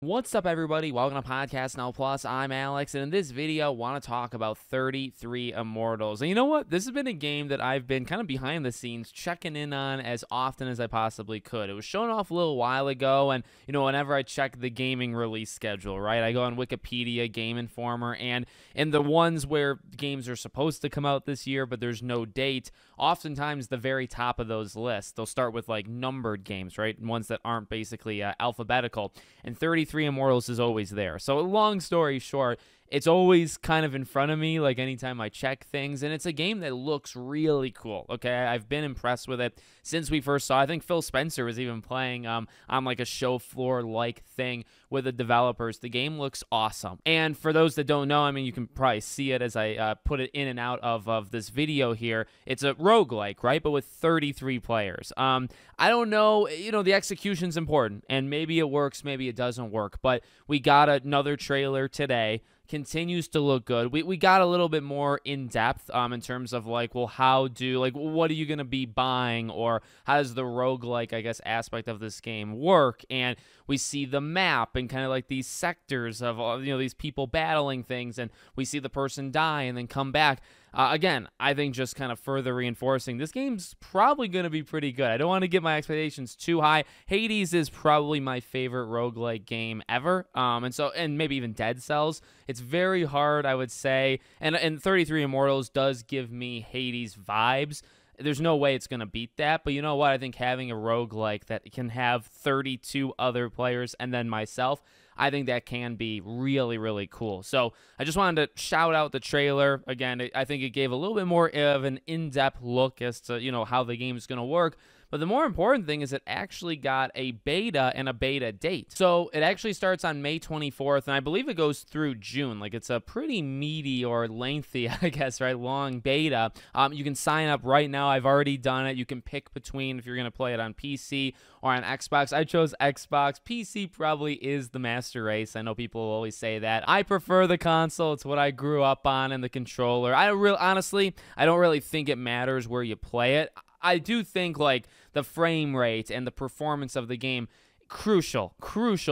What's up, everybody? Welcome to Podcast Now Plus. I'm Alex, and in this video, I want to talk about 33 Immortals. And you know what? This has been a game that I've been kind of behind the scenes checking in on as often as I possibly could. It was shown off a little while ago, and whenever I check the gaming release schedule, right? I go on Wikipedia, Game Informer, and in the ones where games are supposed to come out this year, but there's no date, oftentimes the very top of those lists, they'll start with like numbered games, right? Ones that aren't basically alphabetical. And 33 Immortals is always there. So long story short, it's always kind of in front of me, like anytime I check things, and it's a game that looks really cool, okay? I've been impressed with it since we first saw it. I think Phil Spencer was even playing on like a show floor-like thing with the developers. The game looks awesome. And for those that don't know, I mean, you can probably see it as I put it in and out of this video here. It's a roguelike, right? But with 33 players. I don't know, the execution's important, and maybe it works, maybe it doesn't work, but we got another trailer today. Continues to look good. We got a little bit more in depth in terms of like, well, what are you going to be buying, or how does the roguelike, I guess, aspect of this game work? And we see the map and kind of like these sectors of, these people battling things, and we see the person die and then come back. Again, I think just kind of further reinforcing this game's probably going to be pretty good. I don't want to get my expectations too high. Hades is probably my favorite roguelike game ever, and maybe even Dead Cells. It's very hard, I would say, and 33 Immortals does give me Hades vibes. There's no way it's going to beat that, but you know what? I think having a roguelike that can have 32 other players and then myself, I think that can be really, really cool. So I just wanted to shout out the trailer. Again, I think it gave a little bit more of an in-depth look as to, how the game is going to work. But the more important thing is it actually got a beta and a beta date. So it actually starts on May 24th, and I believe it goes through June. Like, it's a pretty meaty or lengthy, I guess, right, long beta. You can sign up right now. I've already done it. You can pick between if you're going to play it on PC or on Xbox. I chose Xbox. PC probably is the master race. I know people will always say that. I prefer the console. It's what I grew up on, and the controller. Honestly, I don't really think it matters where you play it. I do think, like, the frame rate and the performance of the game, crucial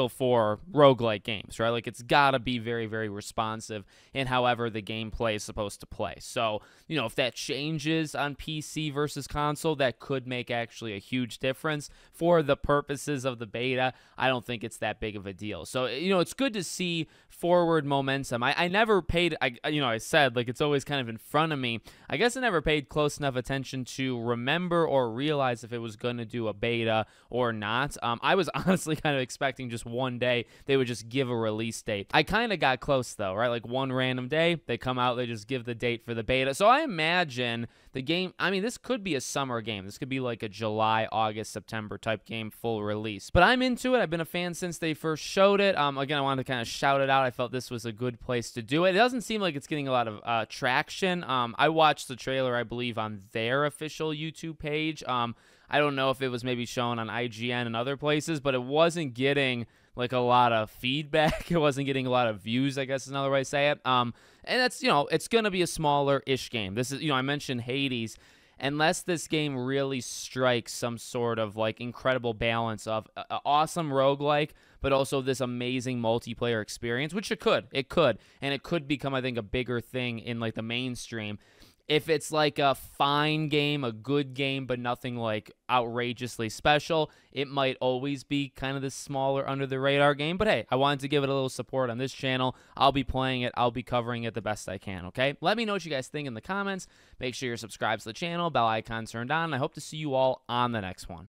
for roguelike games, right? Like, it's got to be very, very responsive in however the gameplay is supposed to play. So, if that changes on PC versus console, that could make actually a huge difference. For the purposes of the beta, I don't think it's that big of a deal. So, it's good to see forward momentum. I never paid, I said, like, it's always kind of in front of me. I guess I never paid close enough attention to remember or realize if it was going to do a beta or not. I was honestly kind of expecting just one day they would just give a release date. I kind of got close, though, right? Like, one random day, they come out, they just give the date for the beta. So I imagine the game, this could be a summer game. This could be like a July, August, September type game, full release. But I'm into it. I've been a fan since they first showed it. Again, I wanted to kind of shout it out. I felt this was a good place to do it. It doesn't seem like it's getting a lot of traction. I watched the trailer, I believe, on their official YouTube page. I don't know if it was maybe shown on IGN and other places, but it wasn't getting like a lot of feedback. It wasn't getting a lot of views, I guess is another way to say it. And that's, it's going to be a smaller-ish game. This is, I mentioned Hades. Unless this game really strikes some sort of like incredible balance of awesome roguelike, but also this amazing multiplayer experience, which it could, and it could become, I think, a bigger thing in like the mainstream. If it's like a fine game, a good game, but nothing like outrageously special, it might always be kind of this smaller under-the-radar game. But hey, I wanted to give it a little support on this channel. I'll be playing it. I'll be covering it the best I can, okay? Let me know what you guys think in the comments. Make sure you're subscribed to the channel, bell icon turned on. I hope to see you all on the next one.